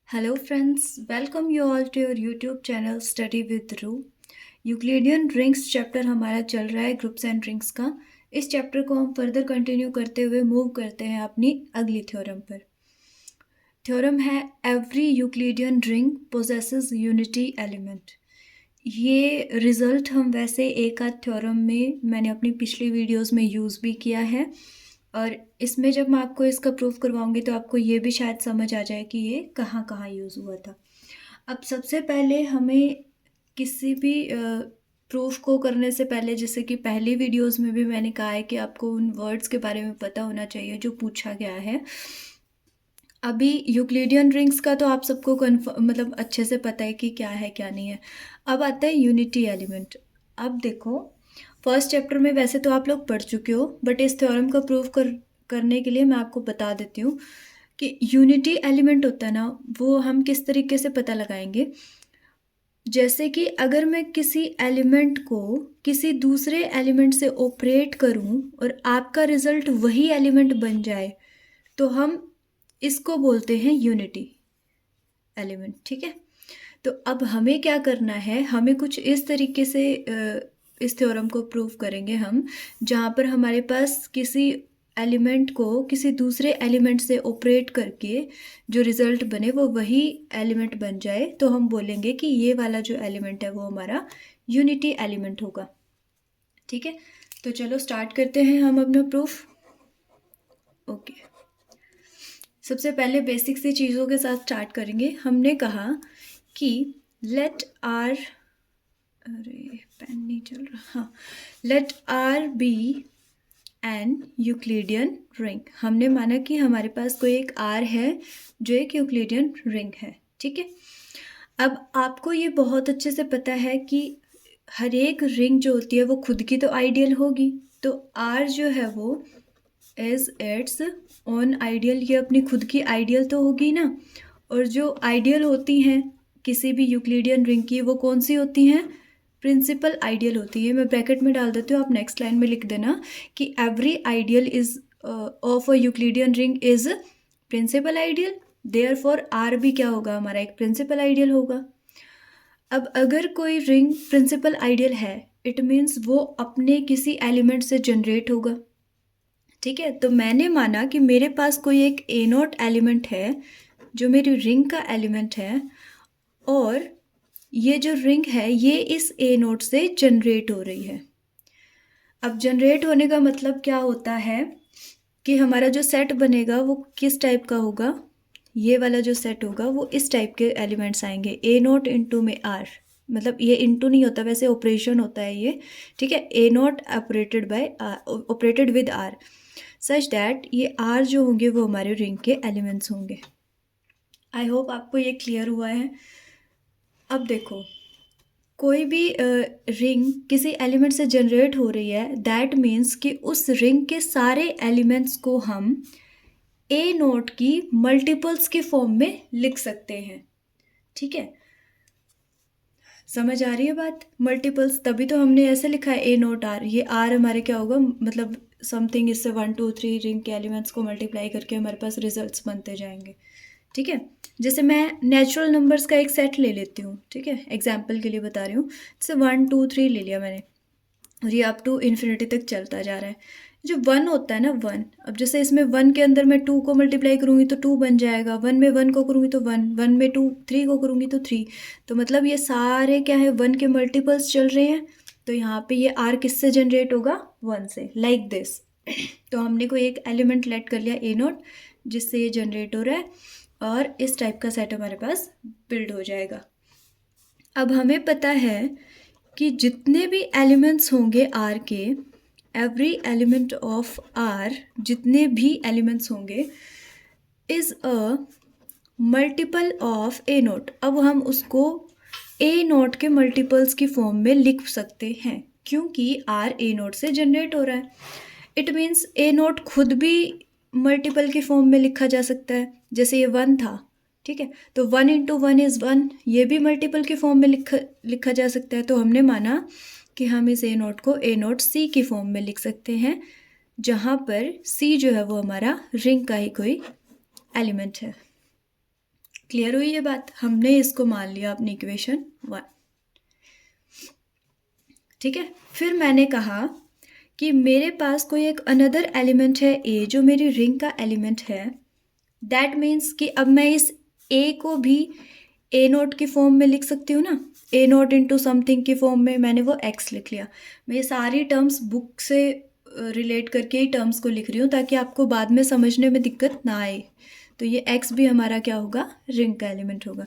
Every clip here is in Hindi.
Hello friends, welcome you all to your YouTube channel Study with Ru. Euclidean rings chapter हमारा चल रहा है ग्रुप्स एंड रिंग्स का। इस चैप्टर को हम फर्दर कंटिन्यू करते हुए मूव करते हैं अपनी अगली थ्योरम पर। थ्योरम है every Euclidean ring possesses unity element. ये रिज़ल्ट हम वैसे एक आध थ्योरम में मैंने अपनी पिछली वीडियोस में यूज़ भी किया है और इसमें जब मैं आपको इसका प्रूफ करवाऊंगी तो आपको ये भी शायद समझ आ जाए कि ये कहाँ कहाँ यूज़ हुआ था। अब सबसे पहले हमें किसी भी प्रूफ को करने से पहले, जैसे कि पहली वीडियोस में भी मैंने कहा है कि आपको उन वर्ड्स के बारे में पता होना चाहिए जो पूछा गया है। अभी यूक्लिडियन रिंग्स का तो आप सबको मतलब अच्छे से पता है कि क्या है क्या नहीं है। अब आता है यूनिटी एलिमेंट। अब देखो, फर्स्ट चैप्टर में वैसे तो आप लोग पढ़ चुके हो, बट इस थ्योरम का प्रूफ करने के लिए मैं आपको बता देती हूँ कि यूनिटी एलिमेंट होता है ना, वो हम किस तरीके से पता लगाएंगे। जैसे कि अगर मैं किसी एलिमेंट को किसी दूसरे एलिमेंट से ऑपरेट करूं और आपका रिजल्ट वही एलिमेंट बन जाए तो हम इसको बोलते हैं यूनिटी एलिमेंट। ठीक है, तो अब हमें क्या करना है, हमें कुछ इस तरीके से इस थ्योरम को प्रूव करेंगे हम, जहाँ पर हमारे पास किसी एलिमेंट को किसी दूसरे एलिमेंट से ऑपरेट करके जो रिज़ल्ट बने वो वही एलिमेंट बन जाए, तो हम बोलेंगे कि ये वाला जो एलिमेंट है वो हमारा यूनिटी एलिमेंट होगा। ठीक है, तो चलो स्टार्ट करते हैं हम अपना प्रूफ। ओके, सबसे पहले बेसिक सी चीज़ों के साथ स्टार्ट करेंगे। हमने कहा कि लेट आर, अरे पेन नहीं चल रहा, हाँ, let R be an Euclidean ring. हमने माना कि हमारे पास कोई एक आर है जो एक यूक्लिडियन रिंग है। ठीक है, अब आपको ये बहुत अच्छे से पता है कि हर एक रिंग जो होती है वो खुद की तो आइडियल होगी, तो आर जो है वो एज इट्स ओन आइडियल, ये अपनी खुद की आइडियल तो होगी ना। और जो आइडियल होती हैं किसी भी यूक्लिडियन रिंग की, वो कौन सी होती हैं? प्रिंसिपल आइडियल होती है। मैं ब्रैकेट में डाल देती हूँ, आप नेक्स्ट लाइन में लिख देना कि every ideal is of a Euclidean ring is principal ideal, therefore R भी क्या होगा, हमारा एक प्रिंसिपल आइडियल होगा। अब अगर कोई रिंग प्रिंसिपल आइडियल है, इट मीन्स वो अपने किसी एलिमेंट से जनरेट होगा। ठीक है, तो मैंने माना कि मेरे पास कोई एक ए नोट एलिमेंट है जो मेरी रिंग का एलिमेंट है, और ये जो रिंग है ये इस ए नोट से जनरेट हो रही है। अब जनरेट होने का मतलब क्या होता है कि हमारा जो सेट बनेगा वो किस टाइप का होगा, ये वाला जो सेट होगा वो इस टाइप के एलिमेंट्स आएंगे, ए नोट इंटू में आर। मतलब ये इंटू नहीं होता, वैसे ऑपरेशन होता है ये। ठीक है, A not operated with R such that ये आर जो होंगे वो हमारे रिंग के एलिमेंट्स होंगे। आई होप आपको ये क्लियर हुआ है। अब देखो, कोई भी रिंग किसी एलिमेंट से जनरेट हो रही है, दैट मीन्स कि उस रिंग के सारे एलिमेंट्स को हम ए नोट की मल्टीपल्स के फॉर्म में लिख सकते हैं। ठीक है, समझ आ रही है बात? मल्टीपल्स, तभी तो हमने ऐसे लिखा है ए नोट आर। ये आर हमारे क्या होगा, मतलब समथिंग इससे 1 2 3 रिंग के एलिमेंट्स को मल्टीप्लाई करके हमारे पास रिजल्ट्स बनते जाएंगे। ठीक है, जैसे मैं नेचुरल नंबर्स का एक सेट ले लेती हूँ, ठीक है, एग्जाम्पल के लिए बता रही हूँ। जैसे 1 2 3 ले लिया मैंने और ये अप टू इन्फिनिटी तक चलता जा रहा है। जो 1 होता है ना, 1, अब जैसे इसमें 1 के अंदर मैं 2 को मल्टीप्लाई करूँगी तो 2 बन जाएगा, 1 में 1 को करूँगी तो 1, 1 में 2 3 को करूँगी तो 3। तो मतलब ये सारे क्या है, 1 के मल्टीपल्स चल रहे हैं। तो यहाँ पे ये आर किससे जनरेट होगा, 1 से, लाइक दिस। तो हमने कोई एक एलिमेंट लेट कर लिया ए नोट जिससे ये जनरेट हो रहा है, और इस टाइप का सेट हमारे पास बिल्ड हो जाएगा। अब हमें पता है कि जितने भी एलिमेंट्स होंगे आर के, एवरी एलिमेंट ऑफ आर, जितने भी एलिमेंट्स होंगे is a multiple of A note. अब हम उसको ए नोट के मल्टीपल्स की फॉर्म में लिख सकते हैं क्योंकि आर ए नोट से जनरेट हो रहा है। इट मीन्स ए नोट खुद भी मल्टीपल के फॉर्म में लिखा जा सकता है। जैसे ये 1 था, ठीक है, तो 1 इंटू 1 इज़ 1, ये भी मल्टीपल के फॉर्म में लिखा जा सकता है। तो हमने माना कि हम इस ए नोट को ए नोट सी की फॉर्म में लिख सकते हैं, जहाँ पर सी जो है वो हमारा रिंग का ही कोई एलिमेंट है। क्लियर हुई ये बात? हमने इसको मान लिया अपनी इक्वेशन 1। ठीक है, फिर मैंने कहा कि मेरे पास कोई एक अनदर एलिमेंट है ए, जो मेरी रिंग का एलिमेंट है। दैट मीन्स कि अब मैं इस ए को भी ए नोट की फॉर्म में लिख सकती हूँ ना, ए नोट इंटू समथिंग की फॉर्म में। मैंने वो एक्स लिख लिया। मैं ये सारी टर्म्स बुक से रिलेट करके ही टर्म्स को लिख रही हूँ ताकि आपको बाद में समझने में दिक्कत ना आए। तो ये एक्स भी हमारा क्या होगा, रिंग का एलिमेंट होगा।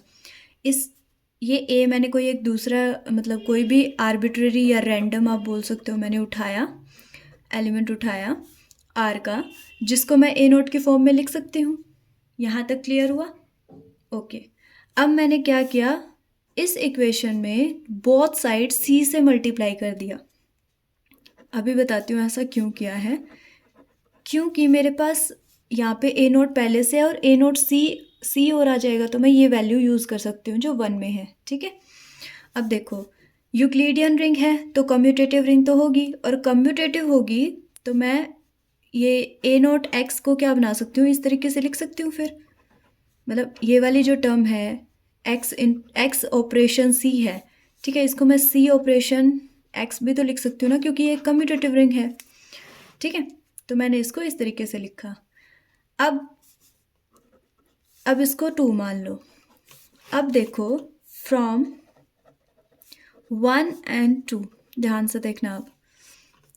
ये ए मैंने कोई एक दूसरा, मतलब कोई भी आर्बिट्रेरी या रैंडम आप बोल सकते हो, मैंने उठाया, एलिमेंट उठाया आर का, जिसको मैं ए नोट की फॉर्म में लिख सकती हूँ। यहाँ तक क्लियर हुआ? ओके। अब मैंने क्या किया, इस इक्वेशन में बोथ साइड सी से मल्टीप्लाई कर दिया। अभी बताती हूँ ऐसा क्यों किया है। क्योंकि मेरे पास यहाँ पे ए नोट पहले से है और ए नोट सी और आ जाएगा, तो मैं ये वैल्यू यूज़ कर सकती हूँ जो 1 में है। ठीक है, अब देखो, यूक्लिडियन रिंग है तो कम्यूटेटिव रिंग तो होगी, और कम्यूटेटिव होगी तो मैं ये ए नोट एक्स को क्या बना सकती हूँ, इस तरीके से लिख सकती हूँ। फिर मतलब ये वाली जो टर्म है एक्स ऑपरेशन सी है, ठीक है, इसको मैं सी ऑपरेशन एक्स भी तो लिख सकती हूँ ना, क्योंकि ये कम्यूटेटिव रिंग है। ठीक है, तो मैंने इसको इस तरीके से लिखा। अब इसको 2 मान लो। अब देखो, फ्रॉम 1 and 2, ध्यान से देखना। आप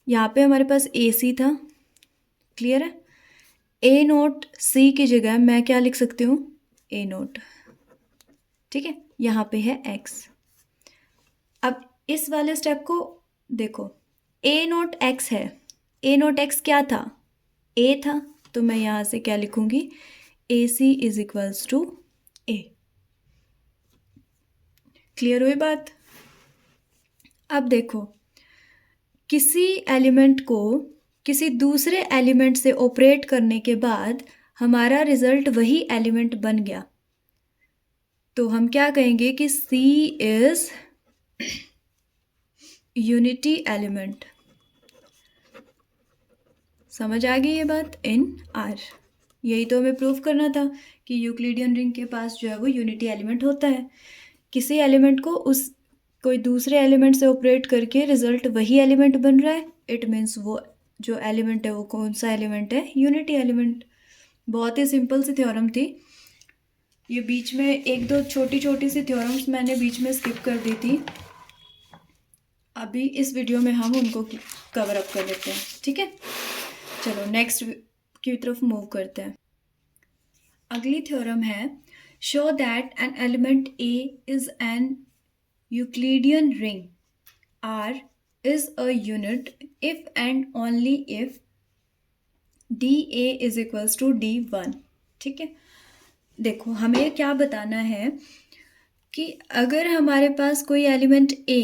यहाँ पे हमारे पास ए सी था, क्लियर है। ए नोट सी की जगह मैं क्या लिख सकती हूँ, ए नोट। ठीक है, यहाँ पे है एक्स। अब इस वाले स्टेप को देखो, ए नोट एक्स है, ए नोट एक्स क्या था, ए था, तो मैं यहाँ से क्या लिखूंगी, A C is equals to A. Clear हुई बात? अब देखो, किसी एलिमेंट को किसी दूसरे एलिमेंट से ऑपरेट करने के बाद हमारा रिजल्ट वही एलिमेंट बन गया, तो हम क्या कहेंगे कि C इज यूनिटी एलिमेंट। समझ आ गई ये बात? इन R, यही तो हमें प्रूव करना था कि यूक्लिडियन रिंग के पास जो है वो यूनिटी एलिमेंट होता है। किसी एलिमेंट को उस कोई दूसरे एलिमेंट से ऑपरेट करके रिजल्ट वही एलिमेंट बन रहा है, इट मीन्स वो जो एलिमेंट है वो कौन सा एलिमेंट है, यूनिटी एलिमेंट। बहुत ही सिंपल सी थ्योरम थी ये। बीच में एक दो छोटी छोटी सी थ्योरम्स मैंने बीच में स्किप कर दी थी, अभी इस वीडियो में हम उनको कवर अप कर लेते हैं। ठीक है, चलो नेक्स्ट की तरफ मूव करते हैं। अगली थ्योरम है, show that an element A is an Euclidean ring R is a unit if and only if dA is equals to D1। ठीक है, देखो हमें क्या बताना है कि अगर हमारे पास कोई एलिमेंट A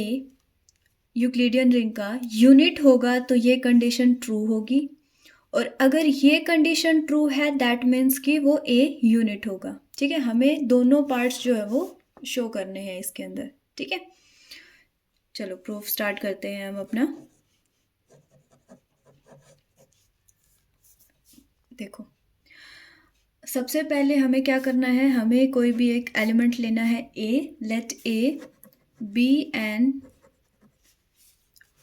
यूक्लिडियन रिंग का यूनिट होगा तो ये कंडीशन ट्रू होगी, और अगर ये कंडीशन ट्रू है दैट मीन्स कि वो A यूनिट होगा। ठीक है, हमें दोनों पार्ट्स जो है वो शो करने हैं इसके अंदर। ठीक है, चलो प्रूफ स्टार्ट करते हैं हम अपना। देखो, सबसे पहले हमें क्या करना है, हमें कोई भी एक एलिमेंट लेना है A, let A be an,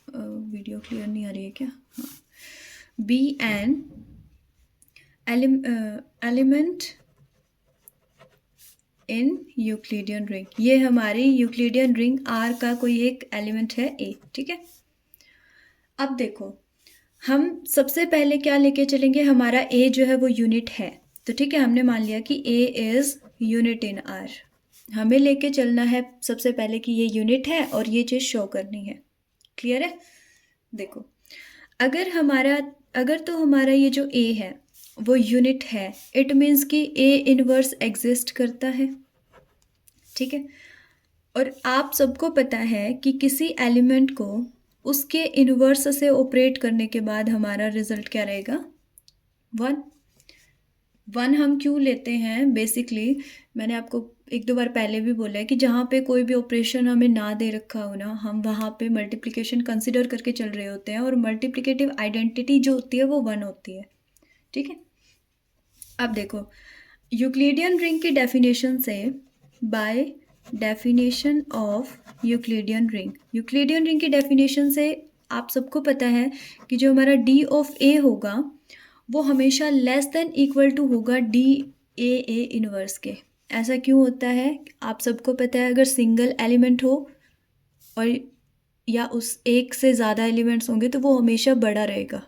video clear नहीं आ रही है क्या, हाँ, be an element in Euclidean ring. ये हमारी यूक्लिडियन रिंग R का कोई एक एलिमेंट है A। ठीक है, अब देखो हम सबसे पहले क्या लेके चलेंगे, हमारा A जो है वो यूनिट है, तो ठीक है, हमने मान लिया कि A is unit in R। हमें लेके चलना है सबसे पहले कि ये यूनिट है और ये चीज़ शो करनी है। क्लियर है? देखो, अगर तो हमारा ये जो A है वो यूनिट है, इट मीन्स कि A इनवर्स एग्जिस्ट करता है। ठीक है, और आप सबको पता है कि किसी एलिमेंट को उसके इनवर्स से ऑपरेट करने के बाद हमारा रिजल्ट क्या रहेगा, 1। हम क्यों लेते हैं, बेसिकली मैंने आपको एक दो बार पहले भी बोला है कि जहाँ पे कोई भी ऑपरेशन हमें ना दे रखा हो ना, हम वहाँ पे मल्टीप्लिकेशन कंसिडर करके चल रहे होते हैं, और मल्टीप्लिकेटिव आइडेंटिटी जो होती है वो 1 होती है। ठीक है, अब देखो, यूक्लिडियन रिंग की डेफिनेशन से, by definition of Euclidean ring, Euclidean ring की डेफिनेशन से आप सबको पता है कि जो हमारा डी ऑफ ए होगा वो हमेशा लेस देन इक्वल टू होगा डी ए इनवर्स के। ऐसा क्यों होता है? आप सबको पता है, अगर सिंगल एलिमेंट हो और या उस एक से ज़्यादा एलिमेंट्स होंगे तो वो हमेशा बड़ा रहेगा।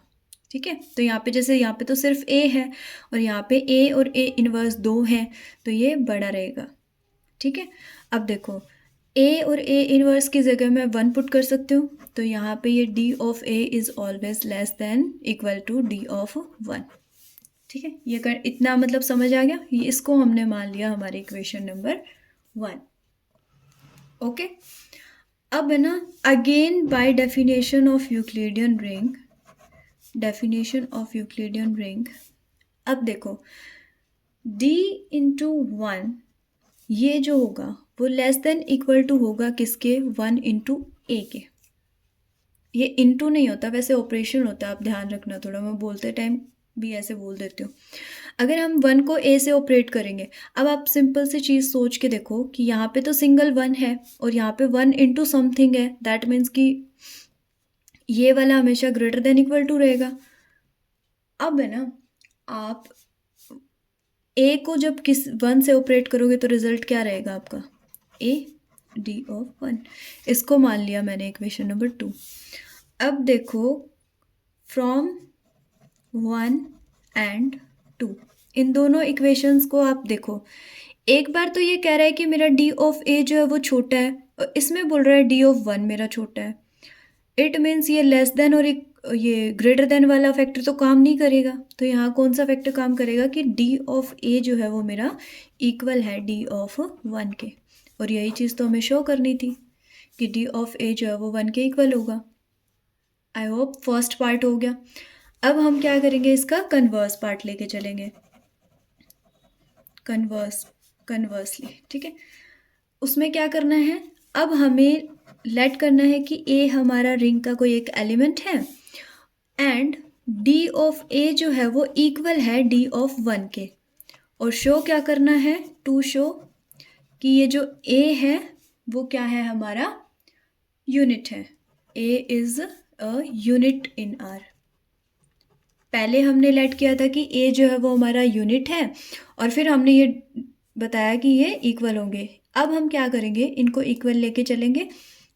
ठीक है, तो यहाँ पे जैसे यहाँ पे तो सिर्फ ए है और यहाँ पे ए और ए इनवर्स 2 हैं, तो ये बड़ा रहेगा। ठीक है, अब देखो ए और ए इनवर्स की जगह मैं 1 पुट कर सकती हूँ, तो यहाँ पे ये d of a is always less than equal to d of 1। ठीक है, ये कर इतना मतलब समझ आ गया, ये इसको हमने मान लिया हमारी इक्वेशन नंबर 1। ओके, अब है ना, again by definition of Euclidean ring, definition of Euclidean ring, अब देखो d इंटू 1 ये जो होगा वो लेस देन इक्वल टू होगा किसके? 1 इंटू ए के। ये इंटू नहीं होता, वैसे ऑपरेशन होता है, आप ध्यान रखना थोड़ा, मैं बोलते टाइम भी ऐसे बोल देती हूँ। अगर हम 1 को ए से ऑपरेट करेंगे, अब आप सिंपल सी चीज़ सोच के देखो कि यहाँ पे तो सिंगल 1 है और यहाँ पे 1 इंटू समथिंग है, दैट मीन्स कि ये वाला हमेशा ग्रेटर देन इक्वल टू रहेगा। अब है ना, आप ए को जब किस 1 से ऑपरेट करोगे तो रिजल्ट क्या रहेगा आपका? A D of 1। इसको मान लिया मैंने इक्वेशन नंबर 2। अब देखो फ्रॉम 1 एंड 2, इन दोनों इक्वेशंस को आप देखो, एक बार तो ये कह रहा है कि मेरा डी ऑफ ए जो है वो छोटा है और इसमें बोल रहा है डी ऑफ 1 मेरा छोटा है। इट मीन्स ये लेस देन और ये ग्रेटर देन वाला फैक्टर तो काम नहीं करेगा, तो यहाँ कौन सा फैक्टर काम करेगा कि डी ऑफ ए जो है वो मेरा इक्वल है डी ऑफ 1 के। और यही चीज़ तो हमें शो करनी थी कि डी ऑफ ए जो है वो 1 के इक्वल होगा। आई होप फर्स्ट पार्ट हो गया। अब हम क्या करेंगे, इसका कन्वर्स पार्ट लेके चलेंगे, कन्वर्सली। ठीक है, उसमें क्या करना है, अब हमें लेट करना है कि ए हमारा रिंग का कोई एक एलिमेंट है एंड डी ऑफ ए जो है वो इक्वल है डी ऑफ 1 के। और शो क्या करना है, टू शो कि ये जो ए है वो क्या है, हमारा यूनिट है। ए is a unit in are. पहले हमने लेट किया था कि ए जो है वो हमारा यूनिट है और फिर हमने ये बताया कि ये इक्वल होंगे। अब हम क्या करेंगे, इनको इक्वल लेके चलेंगे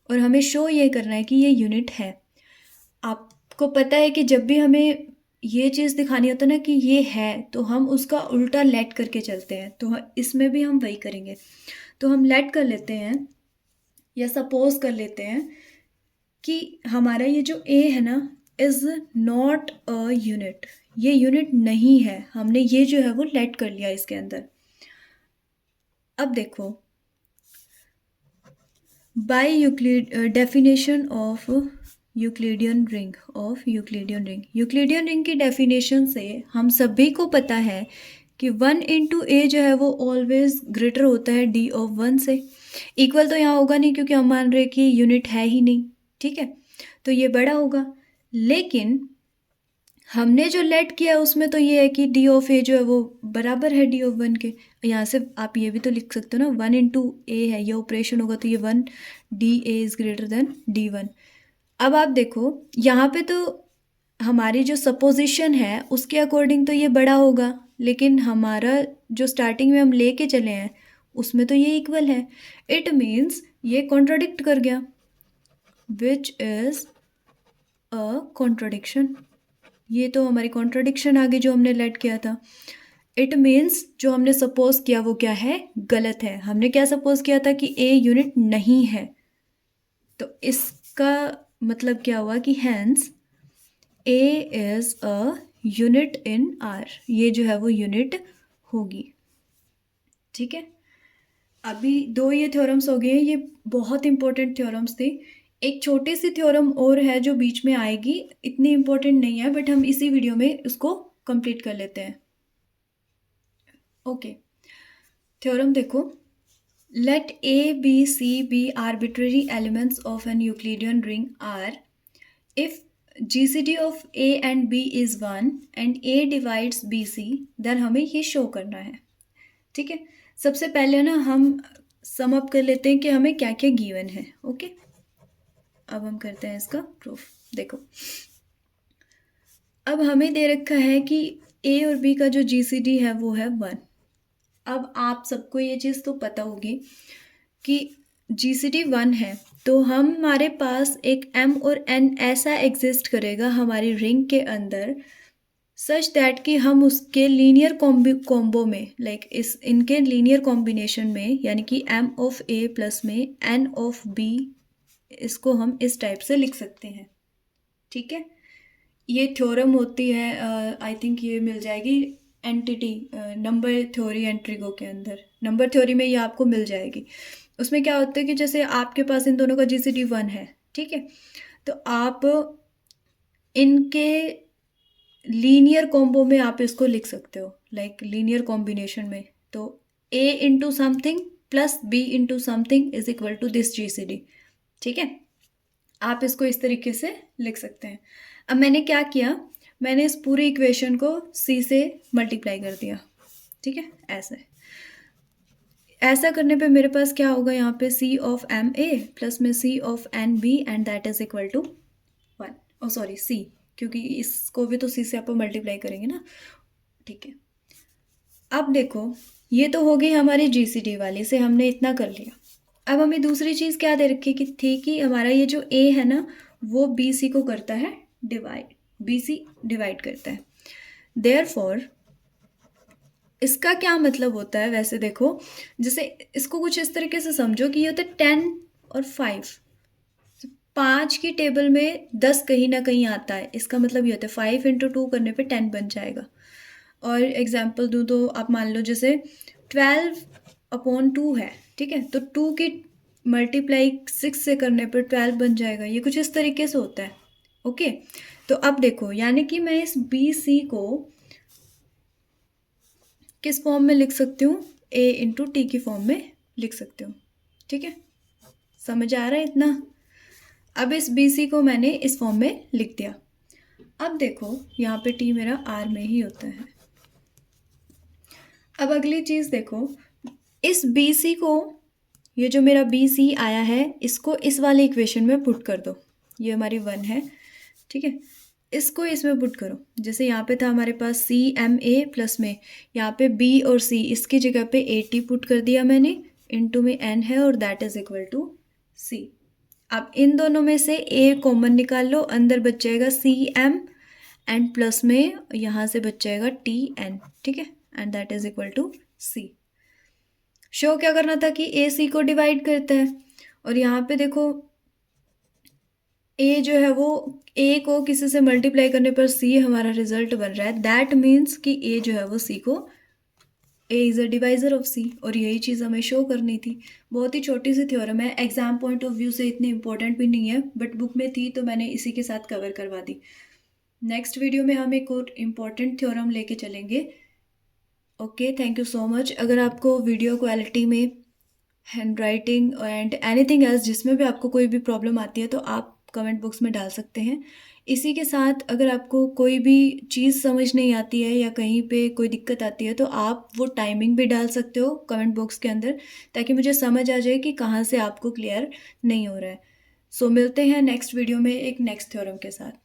और हमें शो ये करना है कि ये यूनिट है। आपको पता है कि जब भी हमें ये चीज़ दिखानी होता है ना कि ये है, तो हम उसका उल्टा लेट करके चलते हैं, तो इसमें भी हम वही करेंगे। तो हम लेट कर लेते हैं या सपोज कर लेते हैं कि हमारा ये जो ए है ना इज़ नॉट अ यूनिट, ये यूनिट नहीं है, हमने ये जो है वो लेट कर लिया इसके अंदर। अब देखो by Euclid definition of Euclidean ring, Euclidean ring की डेफिनेशन से हम सभी को पता है कि 1 इंटू ए जो है वो ऑलवेज ग्रेटर होता है डी ऑफ 1 से। इक्वल तो यहाँ होगा नहीं क्योंकि हम मान रहे हैं कि यूनिट है ही नहीं। ठीक है, तो ये बड़ा होगा, लेकिन हमने जो लेट किया उसमें तो ये है कि डी ऑफ ए जो है वो बराबर है डी ऑफ 1 के। यहाँ से आप ये भी तो लिख सकते हो ना, 1 इंटू ए है, ये ऑपरेशन होगा तो ये 1 D A is greater than D 1। अब आप देखो यहाँ पे तो हमारी जो सपोजिशन है उसके अकॉर्डिंग तो ये बड़ा होगा, लेकिन हमारा जो स्टार्टिंग में हम लेके चले हैं उसमें तो ये इक्वल है। इट मीन्स ये कॉन्ट्राडिक्ट कर गया, विच इज़ अ कॉन्ट्राडिक्शन। ये तो हमारी कॉन्ट्राडिक्शन आ गई जो हमने लेट किया था। इट मीन्स जो हमने सपोज किया वो क्या है, गलत है। हमने क्या सपोज किया था कि ए यूनिट नहीं है, तो इसका मतलब क्या हुआ कि hence a is a unit in R, ये जो है वो यूनिट होगी। ठीक है, अभी 2 ये थ्योरम्स हो गए, ये बहुत इंपॉर्टेंट थ्योरम्स थे। एक छोटी सी थ्योरम और है जो बीच में आएगी, इतनी इंपॉर्टेंट नहीं है बट हम इसी वीडियो में उसको कंप्लीट कर लेते हैं। ओके, थ्योरम देखो, let a b c be arbitrary elements of an Euclidean ring R if GCD of A and B is 1 and A divides BC, then हमें ये शो करना है। ठीक है, सबसे पहले ना हम सम अप कर लेते हैं कि हमें क्या क्या गिवन है। ओके, अब हम करते हैं इसका प्रूफ। देखो, अब हमें दे रखा है कि ए और बी का जो जीसीडी है वो है 1। अब आप सबको ये चीज़ तो पता होगी कि जीसीडी 1 है, तो हमारे पास एक एम और एन ऐसा एग्जिस्ट करेगा हमारी रिंग के अंदर, सच दैट कि हम उसके लीनियर कॉम्बो में, लाइक इस इनके लीनियर कॉम्बिनेशन में, यानी कि एम ऑफ ए प्लस में एन ऑफ बी, इसको हम इस टाइप से लिख सकते हैं। ठीक है, ये थ्योरम होती है, आई थिंक ये मिल जाएगी एंटिटी नंबर थ्योरी एंट्रीगो के अंदर। नंबर थ्योरी में ये आपको मिल जाएगी। उसमें क्या होता है कि जैसे आपके पास इन दोनों का जीसीडी 1 है, ठीक है, तो आप इनके लीनियर कॉम्बो में आप इसको लिख सकते हो, लाइक लीनियर कॉम्बिनेशन में। तो A into something plus B into something is equal to this GCD. ठीक है, आप इसको इस तरीके से लिख सकते हैं। अब मैंने क्या किया, मैंने इस पूरी इक्वेशन को सी से मल्टीप्लाई कर दिया। ठीक है, ऐसा करने पे मेरे पास क्या होगा, यहाँ पे C of M A plus में C of N B and that is equal to 1। Oh sorry, C, क्योंकि इसको भी तो सी से आप मल्टीप्लाई करेंगे ना। ठीक है, अब देखो, ये तो हो गई हमारी जीसीडी वाली से, हमने इतना कर लिया। अब हमें दूसरी चीज़ क्या दे रखी थी कि हमारा ये जो ए है ना, वो बी सी को करता है डिवाइड, बी सी डिवाइड करता है। देयरफॉर इसका क्या मतलब होता है, वैसे देखो, जैसे इसको कुछ इस तरीके से समझो कि ये होता है 10 और 5। 5 की टेबल में 10 कहीं ना कहीं आता है, इसका मतलब ये होता है 5 इंटू 2 करने पे 10 बन जाएगा। और एग्जाम्पल दूँ तो आप मान लो जैसे 12/2 है, ठीक है, तो 2 की मल्टीप्लाई 6 से करने पर 12 बन जाएगा। ये कुछ इस तरीके से होता है। ओके, तो अब देखो, यानी कि मैं इस बी सी को किस फॉर्म में लिख सकती हूँ, ए इंटू टी की फॉर्म में लिख सकती हूँ। ठीक है, समझ आ रहा है इतना? अब इस बी सी को मैंने इस फॉर्म में लिख दिया। अब देखो, यहाँ पे टी मेरा आर में ही होता है। अब अगली चीज़ देखो, इस बी सी को, ये जो मेरा बी सी आया है, इसको इस वाले इक्वेशन में पुट कर दो। ये हमारी 1 है, ठीक है, इसको इसमें पुट करो। जैसे यहाँ पे था हमारे पास सी एम ए प्लस में, यहाँ पे बी और सी, इसकी जगह पे ए टी पुट कर दिया मैंने, इनटू में एन है और दैट इज इक्वल टू सी। अब इन दोनों में से ए कॉमन निकाल लो, अंदर बच जाएगा सी एम एंड प्लस में यहाँ से बच जाएगा टी एन। ठीक है, and that is equal to C. Show क्या करना था कि ए सी को डिवाइड करता है, और यहाँ पे देखो ए जो है वो ए को किसी से मल्टीप्लाई करने पर सी हमारा रिजल्ट बन रहा है। दैट मीन्स कि ए जो है वो सी को, A is a divisor of C, और यही चीज़ हमें शो करनी थी। बहुत ही छोटी सी थ्योरम है, एग्जाम पॉइंट ऑफ व्यू से इतनी इंपॉर्टेंट भी नहीं है, बट बुक में थी तो मैंने इसी के साथ कवर करवा दी। नेक्स्ट वीडियो में हम एक और इम्पॉर्टेंट थ्योरम लेके चलेंगे। Okay, thank you so much. अगर आपको वीडियो क्वालिटी में, hand writing and anything else, जिसमें भी आपको कोई भी प्रॉब्लम आती है तो आप कमेंट बॉक्स में डाल सकते हैं। इसी के साथ अगर आपको कोई भी चीज़ समझ नहीं आती है या कहीं पे कोई दिक्कत आती है तो आप वो टाइमिंग भी डाल सकते हो कमेंट बॉक्स के अंदर, ताकि मुझे समझ आ जाए कि कहाँ से आपको क्लियर नहीं हो रहा है। सो मिलते हैं नेक्स्ट वीडियो में एक नेक्स्ट थ्योरम के साथ।